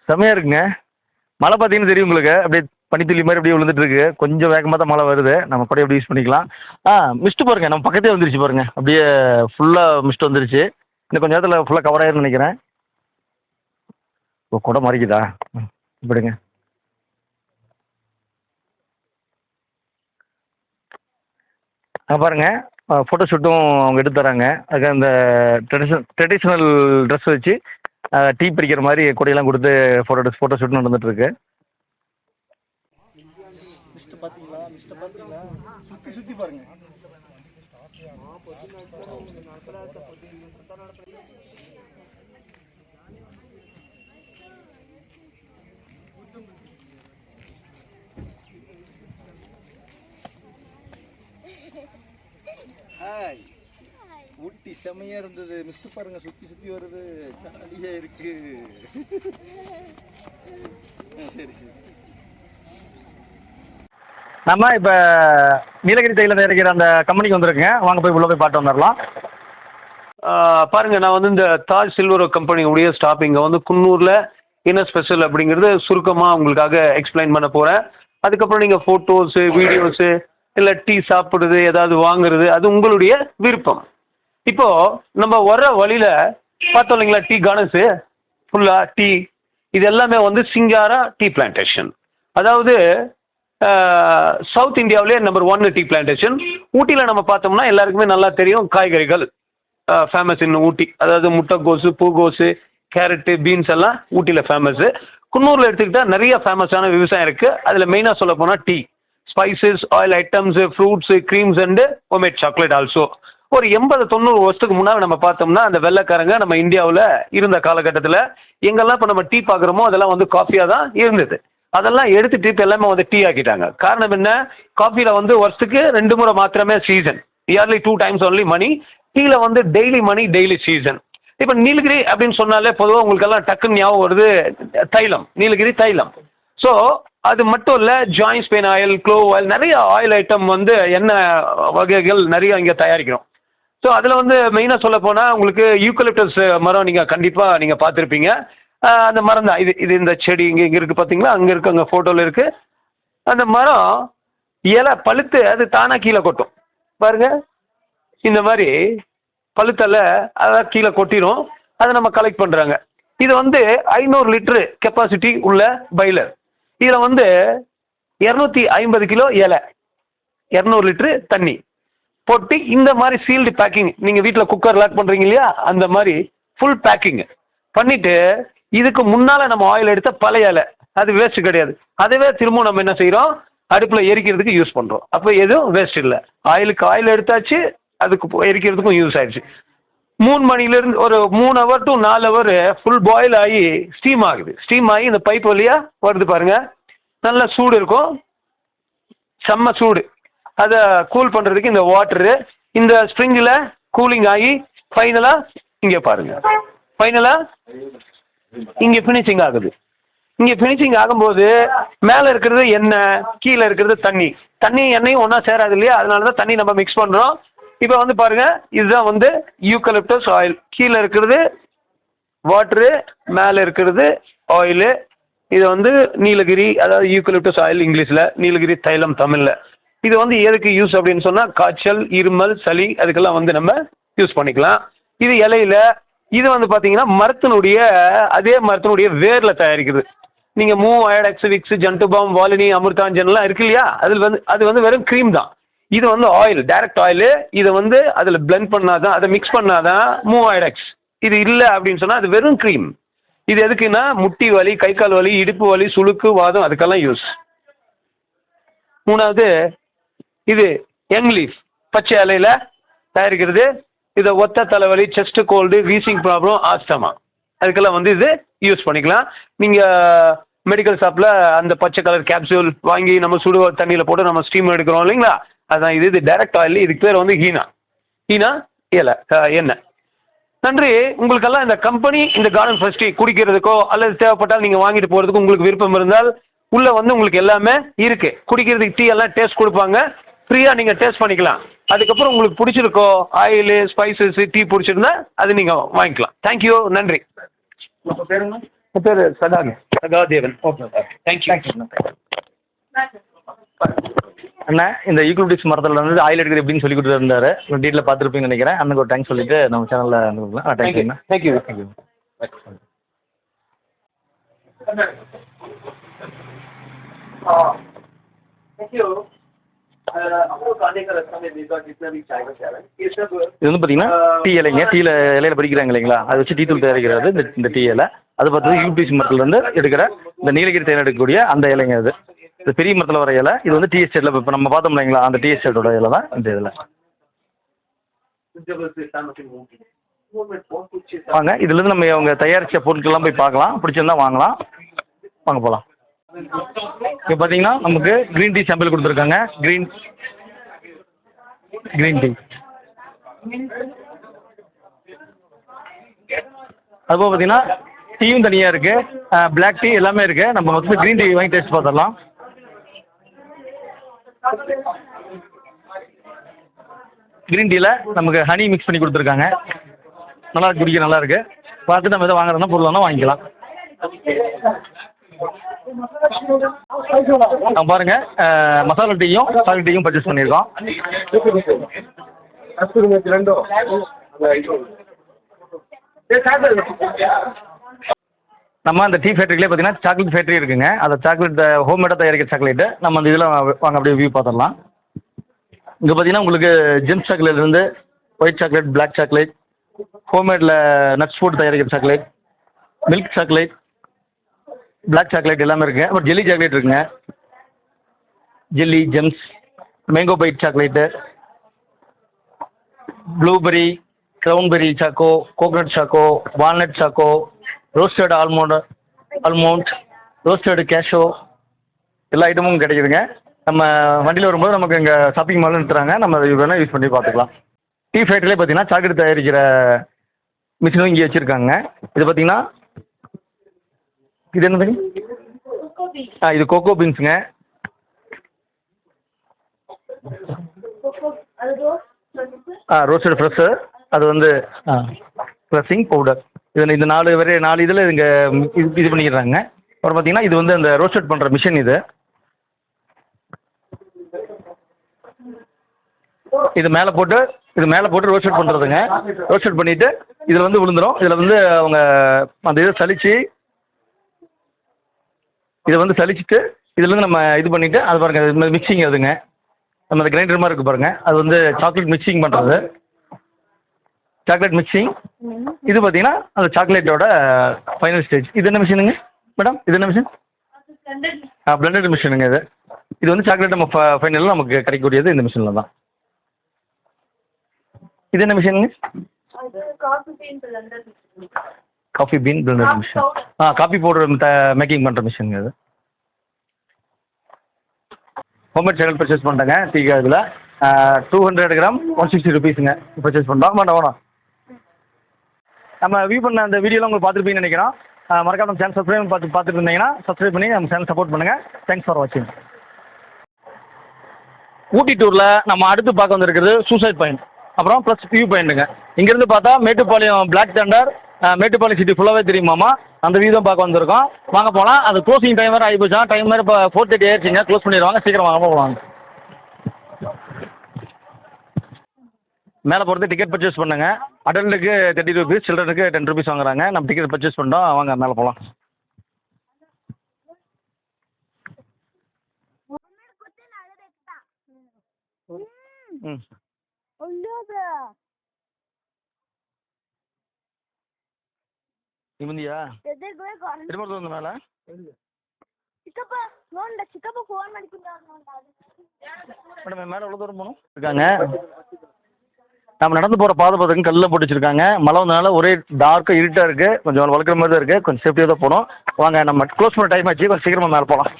செம்மையாக இருக்குங்க. மழை பார்த்தீங்கன்னா தெரியும் உங்களுக்கு, அப்படியே பனித்துளி மாதிரி அப்படியே விழுந்துட்டு இருக்கு. கொஞ்சம் வேகமாக தான் மழை வருது, நம்ம கூட எப்படி யூஸ் பண்ணிக்கலாம். மிஸ்ட்டு பாருங்க, நம்ம பக்கத்தே வந்துருச்சு பாருங்க. அப்படியே ஃபுல்லாக மிஸ்ட் வந்துருச்சு. இன்னும் கொஞ்சம் நேரத்தில் ஃபுல்லாக கவர் ஆயிருன்னு நினைக்கிறேன். ஓ, குடை மறைக்குதா? இப்படிங்க பாருங்க, ஃபோட்டோ ஷூட்டும் அவங்க எடுத்து தராங்க. அதுக்கு அந்த ட்ரெடிஷ்னல் ட்ரெஸ் வச்சு டீ பிடிக்கிற மாதிரி கொடையெல்லாம் கொடுத்து ஃபோட்டோ ஷூட் நடந்துட்டுருக்கு. பார்த்தீங்களா, சுற்றி பாருங்க. ஹாய், ஊட்டி செமையா இருந்தது. மிஸ்டர் பாருங்க, சுத்தி சுத்தி வருது, ஜாலியா இருக்கு. சரி சரி. நம்ம இப்போ நீலகிரி தைலம் தயாரிக்கிற அந்த கம்பெனிக்கு வந்துருக்குங்க. வாங்க போய் உள்ள போய் பார்த்து வந்துடலாம். பாருங்க, நான் வந்து இந்த தாஜ் சில்வர் கம்பெனியுடைய ஸ்டாப் இங்கே வந்து குன்னூரில் என்ன ஸ்பெஷல் அப்படிங்கிறது சுருக்கமாக உங்களுக்காக எக்ஸ்பிளைன் பண்ண போகிறேன். அதுக்கப்புறம் நீங்கள் ஃபோட்டோஸு, வீடியோஸு, இல்லை டீ சாப்பிட்றது, ஏதாவது வாங்குறது, அது உங்களுடைய விருப்பம். இப்போது நம்ம வர்ற வழியில் பார்த்தோம் இல்லைங்களா, டீ கார்டன்ஸு ஃபுல்லாக டீ, இது எல்லாமே வந்து சிங்காரா டீ பிளான்டேஷன். அதாவது சவுத் இந்தியாவிலே நம்பர் 1 டீ பிளான்டேஷன். ஊட்டியில் நம்ம பார்த்தோம்னா எல்லாருக்குமே நல்லா தெரியும், காய்கறிகள் ஃபேமஸ் இன் ஊட்டி. அதாவது முட்டைக்கோசு, பூகோசு, கேரட்டு, பீன்ஸ் எல்லாம் ஊட்டியில் ஃபேமஸ்ஸு. குன்னூரில் எடுத்துக்கிட்டால் நிறைய ஃபேமஸான விவசாயம் இருக்குது. அதில் மெயினாக சொல்ல போனால் tea, spices, oil items, fruits, creams and homemade chocolate also. ஒரு 80-90 வருஷத்துக்கு முன்னாடி நம்ம பார்த்தோம்னா அந்த வெள்ளைக்காரங்க நம்ம இந்தியாவில் இருந்த காலகட்டத்தில் எங்கெல்லாம் இப்போ நம்ம டீ பார்க்குறோமோ அதெல்லாம் வந்து காஃபியாக தான் இருந்தது. அதெல்லாம் எடுத்துட்டு இப்போ எல்லாமே வந்து டீ ஆக்கிட்டாங்க. காரணம் என்ன? காஃபியில் வந்து வருஷத்துக்கு 2 முறை மாத்திரமே சீசன், இயர்லி 2 times ஒன்லி மணி. டீயில் வந்து டெய்லி மணி, டெய்லி சீசன். இப்போ நீலகிரி அப்படின்னு சொன்னாலே பொதுவாக உங்களுக்கெல்லாம் டக்குன்னு ஞாபகம் வருது தைலம், நீலகிரி தைலம். ஸோ அது மட்டும் இல்லை, joints pain oil, clove oil, நிறைய ஆயில் ஐட்டம் வந்து எண்ணெய் வகைகள் நிறைய இங்கே தயாரிக்கிறோம். ஸோ அதில் வந்து மெயினாக சொல்ல போனால் உங்களுக்கு யூக்கலிப்டஸ் மரம் நீங்கள் கண்டிப்பாக நீங்கள் பார்த்துருப்பீங்க. அந்த மரம் தான் இது. இந்த செடி இங்கே இருக்குது பார்த்தீங்களா, அங்கே இருக்குது, அங்கே ஃபோட்டோவில் இருக்குது. அந்த மரம் இலை பழுத்து அது தானாக கீழே கொட்டும். பாருங்கள், இந்த மாதிரி பழுத்தலை அதான் கீழே கொட்டிடும். அதை நம்ம கலெக்ட் பண்ணுறாங்க. இது வந்து 500 லிட்டரு கெப்பாசிட்டி உள்ள பைலர். இதில் வந்து 250 கிலோ இலை, 200 லிட்டரு தண்ணி போட்டு இந்த மாதிரி சீல்டு பேக்கிங், நீங்கள் வீட்டில் குக்கர் லாக் பண்ணுறீங்க இல்லையா, அந்த மாதிரி ஃபுல் பேக்கிங் பண்ணிவிட்டு இதுக்கு முன்னால் நம்ம ஆயில் எடுத்த பழைய இலை, அது வேஸ்ட்டு கிடையாது. அதுவே திரும்ப நம்ம என்ன செய்கிறோம், அடுப்பில் எரிக்கிறதுக்கு யூஸ் பண்ணுறோம். அப்போ எதுவும் வேஸ்ட் இல்லை. ஆயிலுக்கு ஆயில் எடுத்தாச்சு, அதுக்கு எரிக்கிறதுக்கும் யூஸ் ஆயிடுச்சு. 3 மணிலேருந்து ஒரு 3 hour to 4 hour full boil ஆகி ஸ்டீம் ஆகுது. ஸ்டீம் ஆகி இந்த பைப் வழியாக வருது பாருங்கள். நல்ல சூடு இருக்கும், செம்ம சூடு. அதை கூல் பண்ணுறதுக்கு இந்த வாட்டரு இந்த ஸ்ப்ரிங்கில் கூலிங் ஆகி ஃபைனலாக இங்கே பாருங்கள், ஃபைனலாக இங்கே ஃபினிஷிங் ஆகுது. இங்கே ஃபினிஷிங் ஆகும்போது மேலே இருக்கிறது எண்ணெய், கீழே இருக்கிறது தண்ணி. தண்ணி எண்ணெயும் ஒன்றா சேராது இல்லையா, அதனால தான் தண்ணி நம்ம மிக்ஸ் பண்ணுறோம். இப்போ வந்து பாருங்கள், இதுதான் வந்து யூக்கலிப்டஸ் ஆயில். கீழே இருக்கிறது வாட்ரு, மேலே இருக்கிறது ஆயிலு. இது வந்து நீலகிரி, அதாவது யூக்கலிப்டஸ் ஆயில் இங்கிலீஷில், நீலகிரி தைலம் தமிழில். இது வந்து எதுக்கு யூஸ் அப்படின்னு சொன்னால் காய்ச்சல், இருமல், சளி அதுக்கெல்லாம் வந்து நம்ம யூஸ் பண்ணிக்கலாம். இது இலையில். இது வந்து பார்த்தீங்கன்னா மரத்தினுடைய, அதே மரத்தினுடைய வேரில் தயாரிக்கிறது. நீங்கள் மூவ், அயடெக்ஸ், விக்ஸ், ஜண்டுபாம், வாலினி, அமிர்தாஞ்சன்லாம் இருக்கு இல்லையா, அது வந்து வெறும் க்ரீம் தான். இது வந்து ஆயில், டைரக்ட் ஆயிலு. இதை வந்து அதில் பிளெண்ட் பண்ணாதான், அதை மிக்ஸ் பண்ணாதான் மூவ் அயடெக்ஸ். இது இல்லை அப்படின்னு சொன்னால் அது வெறும் க்ரீம். இது எதுக்குன்னா முட்டி வலி, கை கால் வலி, இடுப்பு வலி, சுளுக்கு, வாதம் அதுக்கெல்லாம் யூஸ். 3வது இது யங் லீஃப், பச்சை இலையில் தயாரிக்கிறது. இதை ஒத்த தலைவலி, chest cold, wheezing problem, asthma அதுக்கெல்லாம் வந்து இது யூஸ் பண்ணிக்கலாம். நீங்கள் மெடிக்கல் ஷாப்பில் அந்த பச்சை கலர் கேப்சூல் வாங்கி நம்ம சுடு தண்ணியில் போட்டு நம்ம ஸ்டீம் எடுக்கிறோம் இல்லைங்களா, அதுதான் இது. Direct oil. இதுக்கு பேர் வந்து ஹீனா இலை எண்ணெய். நன்றி. உங்களுக்கெல்லாம் இந்த கம்பெனி, இந்த கார்டன் ஃபெஸ்டி குடிக்கிறதுக்கோ அல்லது தேவைப்பட்டால் நீங்கள் வாங்கிட்டு போகிறதுக்கு உங்களுக்கு விருப்பம் இருந்தால் உள்ளே வந்து உங்களுக்கு எல்லாமே இருக்குது. குடிக்கிறதுக்கு டீ எல்லாம் டேஸ்ட் கொடுப்பாங்க, ஃப்ரீயாக நீங்கள் டேஸ்ட் பண்ணிக்கலாம். அதுக்கப்புறம் உங்களுக்கு பிடிச்சிருக்கோ ஆயிலு, ஸ்பைசஸ், டீ பிடிச்சிருந்தா அது நீங்கள் வாங்கிக்கலாம். தேங்க்யூ, நன்றி. உங்கள் பேருங்க? என் பேர் சகாதேவன். Okay, thank you. அண்ணா, இந்த யூக்கலிப்டஸ் மரத்தில் வந்து ஆயில் எடுக்கிறது எப்படின்னு சொல்லி கொடுத்துட்டு இருந்தாரு. டீட்டில் பார்த்துருப்பீங்கன்னு நினைக்கிறேன். அண்ணனுக்கு ஒரு தேங்க்ஸ் சொல்லிட்டு நம்ம சேனலில் அனுப்பிக்கலாம். தேங்க்யூ. தேங்க்யூ. இது வந்து பார்த்தீங்கன்னா டீ இலைங்க. இலையில படிக்கிறாங்க இல்லைங்களா, அதை வச்சு டீ தூள் தயாரிக்கிறது இந்த டீ இலை. அது பார்த்தது யூக்கலிப்டஸ் மரத்துலேருந்து எடுக்கிற இந்த நீலகிரி தேன் எடுக்கக்கூடிய அந்த இலைங்க. அது இந்த பெரிய மரத்தில் வர இலை. இது வந்து டீ எஸ்டேட்டில் இப்போ நம்ம பார்த்தோம் இல்லைங்களா, அந்த டீ எஸ்டேட்டோட இலை தான் இந்த இதில். வாங்க, இதுலேருந்து நம்ம அவங்க தயாரித்த பொருட்கள்லாம் போய் பார்க்கலாம். பிடிச்சிருந்தா வாங்கலாம். வாங்க போகலாம். இப்போ பார்த்தீங்கன்னா நமக்கு க்ரீன் டீ சாம்பிள் கொடுத்துருக்காங்க. க்ரீன் டீ அதுபோக பார்த்தீங்கன்னா டீயும் தனியாக இருக்குது, பிளாக் டீ எல்லாமே இருக்குது. நம்ம மொத்தம் க்ரீன் டீ வாங்கி டேஸ்ட் பார்த்துடலாம். க்ரீன் டீயில் நமக்கு ஹனி மிக்ஸ் பண்ணி கொடுத்துருக்காங்க. நல்லா குடிக்க நல்லா இருக்குது. பார்த்துட்டு நம்ம எதாவது வாங்குறதுனா பொருள் வேணால் வாங்கிக்கலாம். பாருங்க, மசாலா டீயும் சாக்லேட் டீயும் பர்ச்சேஸ் பண்ணியிருக்கோம். நம்ம அந்த டீ ஃபேக்ட்ரியிலே பார்த்தீங்கன்னா சாக்லேட் ஃபேக்ட்ரி இருக்குங்க. அந்த சாக்லேட் ஹோம்மேடாக தயாரிக்கிற சாக்லேட்டு நம்ம அந்த இதில் வாங்க அப்படியே வியூ பார்த்துடலாம். இங்கே பார்த்தீங்கன்னா உங்களுக்கு ஜெம்ஸ் சாக்லேட்லேருந்து ஒயிட் சாக்லேட், பிளாக் சாக்லேட், ஹோம்மேடில் நட்ஸ் போட்டு தயாரிக்கிற chocolate, milk chocolate, black chocolate எல்லாமே இருக்குங்க. அப்புறம் ஜெல்லி சாக்லேட் இருக்குங்க. Jelly, Gems, mango bite chocolate, blueberry, cranberry choco, coconut choco, walnut choco, roasted almond, roasted cashew எல்லா ஐட்டமும் கிடைக்குதுங்க. நம்ம வண்டியில் வரும்போது நமக்கு இங்கே ஷாப்பிங் மாலில் நிறுத்துறாங்க. நம்ம இது வேணால் யூஸ் பண்ணி பார்த்துக்கலாம். டீ ஃபேக்ட்ரியிலே பார்த்தீங்கன்னா சாக்லேட் தயாரிக்கிற மிஷினும் இங்கே வச்சுருக்காங்க. இது பார்த்தீங்கன்னா இது என்னதுங்க? இது கோகோ பீன்ஸுங்க. ரோஸ்டட் ஃப்ரெஷ்ஷு, அது வந்து ப்ரெஸ்ஸிங் பவுடர். இது இந்த 4 இதில் இங்கே இது பண்ணிக்கிறாங்க. அப்புறம் பார்த்தீங்கன்னா இது வந்து அந்த ரோஸ்டட் பண்ணுற மிஷின் இது. இது மேலே போட்டு ரோஸ்டட் பண்ணுறதுங்க. ரோஸ்டட் பண்ணிவிட்டு இதில் வந்து விழுந்துடும். இதில் வந்து அவங்க அந்த இதை சலிச்சிட்டு இதுலேருந்து நம்ம இது பண்ணிவிட்டு அது பாருங்கள், இது மாதிரி மிக்சிங் அதுங்க. நம்ம அந்த கிரைண்டர் மாதிரி இருக்குது பாருங்கள், அது வந்து சாக்லேட் மிக்சிங் பண்ணுறது. Chocolate mixing. இது பார்த்தீங்கன்னா அந்த சாக்லேட்டோட ஃபைனல் ஸ்டேஜ். இது என்ன மிஷினுங்க மேடம்? இது என்ன மிஷின்? பிளெண்டட் மிஷினுங்க இது. இது வந்து சாக்லேட் நம்ம ஃபைனலாக நமக்கு கிடைக்கக்கூடியது இந்த மிஷினில் தான். இது என்ன மிஷினுங்க? Coffee bean blended machine. Coffee powder making பண்ணுற மிஷினுங்க இது. ஹோம்மேட் சாக்லேட் பர்ச்சேஸ் பண்ணிட்டேங்க. டீ இதில் 200 கிராம் 160 ருபீஸுங்க பர்ச்சேஸ் பண்ணுறோம். வேண்டாம் நம்ம வியூ பண்ண அந்த வீடியோலாம் உங்களுக்கு பார்த்துருப்பீங்கன்னு நினைக்கிறோம். மறக்காம நம்ம சேனல் பார்த்துட்டு இருந்தீங்கன்னா சப்ஸ்கிரைப் பண்ணி நம்ம சேனல் சப்போர்ட் பண்ணுங்கள். தேங்க்ஸ் ஃபார் வாட்சிங். ஊட்டி டூரில் நம்ம அடுத்து பார்க்க வந்திருக்கிறது சூசைட் பாயிண்ட், அப்புறம் ப்ளஸ் வியூ பாயிண்ட்டுங்க. இங்கேருந்து பார்த்தா Mettupalayam Black Thunder, Mettupalayam city ஃபுல்லாகவே தெரியுமாமா. அந்த வியூ தான் பார்க்க வந்திருக்கோம். வாங்க போகலாம். அது க்ளோசிங் டைம் வேறு ஆகிப்போச்சா. டைம் வேறு இப்போ 4:30 ஆயிடுச்சுங்க. க்ளோஸ் பண்ணிடுவாங்க. சீக்கிரம் வாங்க போகலாம். மேலே போகிறது டிக்கெட் பர்ச்சேஸ் பண்ணுங்க. அடல்ட்டுக்கு 30 ருபீஸ், சில்ட்ரனுக்கு 10 ருபீஸ் வாங்குறாங்க. நம்ம டிக்கெட் பர்ச்சேஸ் பண்ணிட்டோம். வாங்க மேலே போகலாம். ம் இவந்தியா திரும்ப வந்து மேலே மேடம் மேலே எவ்வளோ தூரம் போகணும் இருக்காங்க. நம்ம நடந்து போகிற பாதை பார்த்துக்கு கல்லில் போட்டு வச்சுருக்காங்க. மழை வந்தனால ஒரே டார்க்காக இருட்டாக இருக்குது. கொஞ்சம் வளர்க்குற மாதிரி தான் இருக்குது. கொஞ்சம் சேஃப்டியாக தான் போகணும். வாங்க, நம்ம க்ளோஸ் பண்ண டைம் ஆச்சு. கொஞ்சம் சீக்கிரமாக மேலே போகலாம்.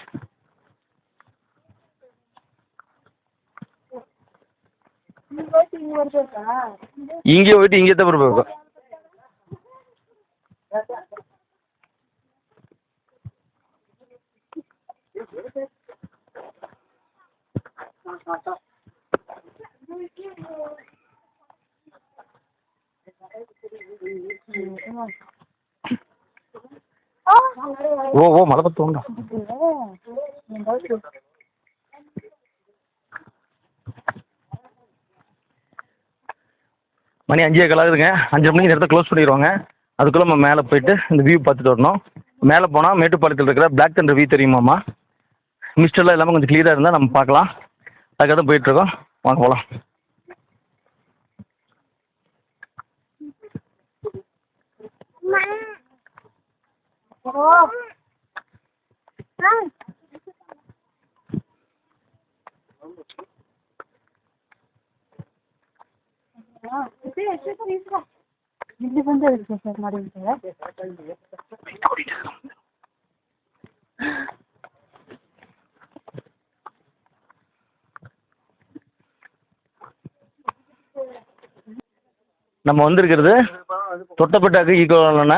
இங்கே போயிட்டு இங்கே தான் இருக்கும். ஓ மழை பத்து உண்டா? மணி 5:15 ஆகுதுங்க. 5:30 மணிக்கு இந்த இடத்த க்ளோஸ் பண்ணிடுவாங்க. அதுக்குள்ளே நம்ம மேலே போயிட்டு இந்த வியூ பார்த்துட்டு வரணும். மேலே போனால் மேட்டுப்பாளையத்தில் இருக்கிற பிளாக் தண்டர் வியூ தெரியுமாம்மா. மிஸ்டெல்லாம் எல்லாமே கொஞ்சம் கிளியராக இருந்தால் நம்ம பார்க்கலாம். அதுக்காக தான் போயிட்டுருக்கோம். வாங்க போகலாம். நம்ம வந்திருக்கிறது தொட்டபெட்டாக்கு ஈக்குவலான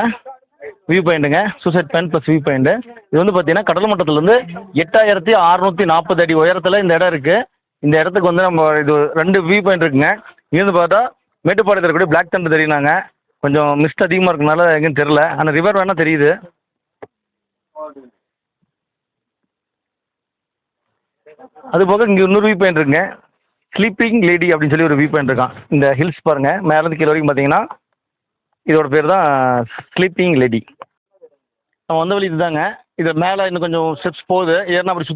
வியூ பாயிண்ட்டுங்க. Suicide point plus view point. இது வந்து பார்த்தீங்கன்னா கடல் மட்டத்துலேருந்து 8640 அடி உயரத்தில் இந்த இடம் இருக்குது. இந்த இடத்துக்கு வந்து நம்ம இது 2 வியூ பாயிண்ட் இருக்குங்க. இங்கேருந்து பார்த்தா மேட்டுப்பாளையத்தில் இருக்கக்கூடிய பிளாக் தண்டர் தெரியுனாங்க. கொஞ்சம் மிஸ்ட் அதிகமாக இருக்கனால எங்கேன்னு தெரில. ஆனால் ரிவர் வேணால் தெரியுது. அது போக இங்கே இன்னொரு வியூ பாயிண்ட் இருக்குங்க. ஸ்லீப்பிங் லேடி அப்படின்னு சொல்லி ஒரு வியூ பாயிண்ட் இருக்கான். இந்த ஹில்ஸ் பாருங்கள், மேலேருந்து கீழே வரைக்கும் பார்த்தீங்கன்னா இதோட பேர் தான் ஸ்லீப்பிங் லேடி. நம்ம வந்த வழி இதுதாங்க. இது மேலே இன்னும் கொஞ்சம் ஸ்டெப்ஸ் போகுது. ஏன்னா அப்படி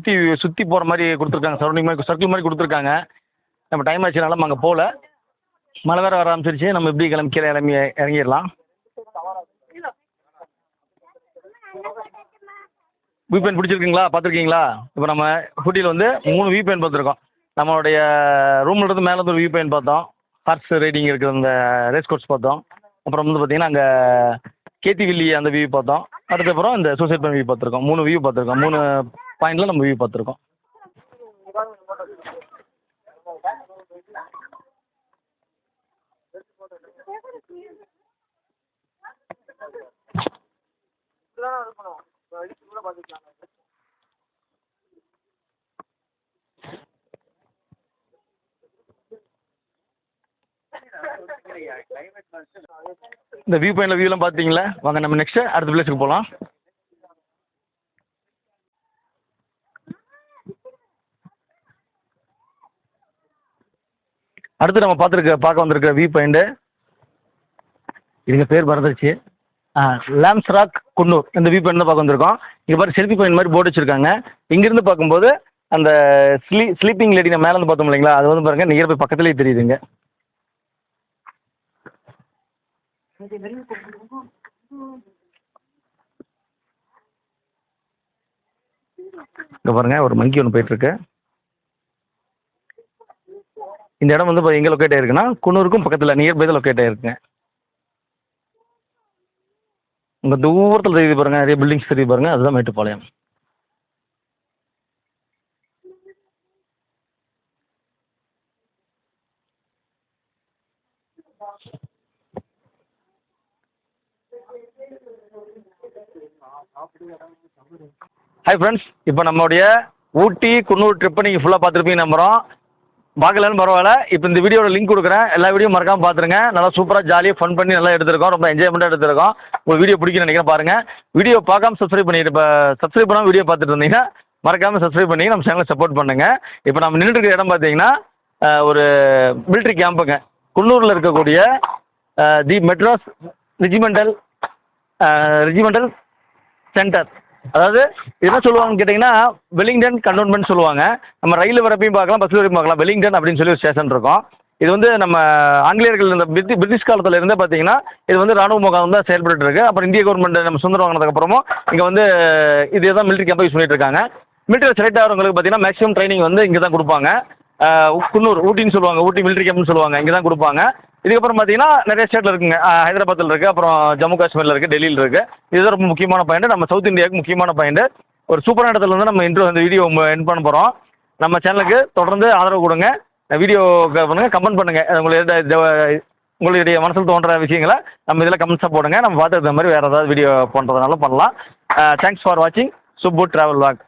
சுற்றி போகிற மாதிரி கொடுத்துருக்காங்க. சரௌண்டிங் மாதிரி சர்க்கிள் மாதிரி கொடுத்துருக்காங்க. நம்ம டைம் ஆச்சுனால நம்ம அங்கே போகல. மழை வேறு வர ஆரம்பிச்சிருச்சு. நம்ம எப்படி கீழே இறங்கிடலாம். வியூ பாயிண்ட் பிடிச்சிருக்குங்களா, பார்த்துருக்கீங்களா? இப்போ நம்ம ஊட்டியில் வந்து 3 வியூ பாயிண்ட் பார்த்துருக்கோம். நம்மளுடைய ரூமில் இருந்து மேலே வந்து ஒரு வியூ பாயிண்ட் பார்த்தோம். ஹார்ஸ் ரைடிங் இருக்கிற அந்த ரேஸ் கோர்ஸ் பார்த்தோம். அப்புறம் வந்து பார்த்தீங்கன்னா அங்கே கேத்திவில்லி அந்த வியூ பார்த்தோம். அதுக்கப்புறம் இந்த சூசைட் பாயிண்ட் வியூ பார்த்துருக்கோம். 3 வியூ பார்த்துருக்கோம். 3 பாயிண்டில் நம்ம வியூ பார்த்துருக்கோம். இந்த வியூ பாயிண்டில் வியூலாம் பார்த்தீங்களா? வாங்க நம்ம நெக்ஸ்ட்டு அடுத்த பிளேஸுக்கு போகலாம். அடுத்து நம்ம பார்க்க வந்திருக்க வியூ பாயிண்ட்டு இதுங்க பேர் மறந்துருச்சு. Lames rock Coonoor. இந்த வியூ பாயிண்ட் தான் பார்க்க வந்திருக்கோம். இங்கே பாரு செல்ஃபி பாயிண்ட் மாதிரி போர்டு வச்சுருக்காங்க. இங்கேருந்து பார்க்கும்போது அந்த ஸ்லீப்பிங் லேடி நம்ம மேலே வந்து பார்த்தோம் இல்லைங்களா, அது வந்து பாருங்கள் நியர் பை பக்கத்துலேயே தெரியுதுங்க. இங்கே பாருங்கள் ஒரு மங்கி ஒன்று போயிட்டுருக்கு. இந்த இடம் வந்து இப்போ எங்கே லொக்கேட் ஆகிருக்குன்னா குன்னூருக்கும் பக்கத்தில் நியர்பை தான் லொக்கேட் ஆகிருக்குங்க. உங்கள் தூரத்தில் தெரியுது பாருங்கள், நிறைய பில்டிங்ஸ் தெரியுது பாருங்கள், அதுதான் மேட்டுப்பாளையம். ஹாய் ஃப்ரெண்ட்ஸ், இப்போ நம்மளுடைய ஊட்டி குன்னூர் ட்ரிப்பை நீங்கள் ஃபுல்லாக பார்த்துருப்பீங்க நம்புகிறோம். பார்க்கலன்னு பரவாயில்ல. இப்போ இந்த வீடியோட லிங்க் கொடுக்குறேன். எல்லா வீடியோ மறக்காமல் பார்த்துருங்க. நல்லா சூப்பராக ஜாலியாக ஃபன் பண்ணி நல்லா எடுத்துருக்கோம். ரொம்ப என்ஜாய்மெண்ட்டாக எடுத்துருக்கோம். உங்களுக்கு வீடியோ பிடிக்குன்னு நினைக்கிறேன். பாருங்கள், வீடியோ பார்க்காம சப்ஸ்கிரைப் பண்ணிட்டு இப்போ சப்ஸ்கிரைப் பண்ணாமல் வீடியோ பார்த்துட்டு இருந்தீங்கன்னா மறக்காமல் சப்ஸ்கிரைப் பண்ணி நம்ம சேனலை சப்போர்ட் பண்ணுங்கள். இப்போ நம்ம நின்றுட்டு இடம் பார்த்தீங்கன்னா ஒரு மிலிட்ரி கேம்புங்க. குன்னூரில் இருக்கக்கூடிய தி மெட்ராஸ் ரெஜிமெண்டல் சென்டர். அதாவது என்ன சொல்லுவாங்கன்னு கேட்டிங்கன்னா வெலிங்டன் கண்டோன்மெண்ட் சொல்லுவாங்க. நம்ம ரயில் வரப்பையும் பார்க்கலாம், பஸ்ஸில் வரையும் பார்க்கலாம். வெலிங்டன் அப்படின்னு சொல்லி ஒரு ஸ்டேஷன் இருக்கும். இது வந்து நம்ம ஆங்கிலேயர்கள் இந்த பிரிட்டிஷ் காலத்தில் இருந்தே பார்த்தீங்கன்னா இது வந்து ராணுவ முகாம் தான் செயல்பட்டு இருக்கு. அப்புறம் இந்திய கவர்மெண்ட் நம்ம சுதந்திரம் வாங்கினதுக்கப்புறமும் இங்கே வந்து இதே தான் மிலிட்ரி கேம்பாக யூஸ் பண்ணிட்டு இருக்காங்க. மிலிட்ரியில் செலக்ட் ஆகிறவங்களுக்கு பார்த்தீங்கன்னா மேக்ஸிமம் ட்ரைனிங் வந்து இங்கே தான் கொடுப்பாங்க. குன்னூர் ஊட்டின்னு சொல்லுவாங்க, ஊட்டி மிலிட்ரி கேம்ப்னு சொல்லுவாங்க, இங்கே தான் கொடுப்பாங்க. இதுக்கப்புறம் பார்த்தீங்கன்னா நிறைய ஸ்டேட்டில் இருக்குங்க. ஹைதராபாத்தில் இருக்குது, அப்புறம் ஜம்மு காஷ்மீரில் இருக்குது, டெல்லியில் இருக்குது. இதுதான் ரொம்ப முக்கியமான பாயிண்ட். நம்ம சவுத் இந்தியாவுக்கு முக்கியமான பாயிண்ட். ஒரு சூப்பரான இடத்துல வந்து நம்ம இந்த வீடியோ எண்ட் பண்ண போகிறோம். நம்ம சேனலுக்கு தொடர்ந்து ஆதரவு கொடுங்க. வீடியோ பண்ணுங்கள், கமெண்ட் பண்ணுங்கள். உங்களுடைய மனசில் தோன்ற விஷயங்களை நம்ம இதில் கமெண்ட்ஸாக போடுங்க. நம்ம பார்த்துருந்த மாதிரி வேறு ஏதாவது வீடியோ பண்ணுறதுனாலும் பண்ணலாம். தேங்க்ஸ் ஃபார் வாட்சிங் சுப்பு ட்ராவல் வாக்.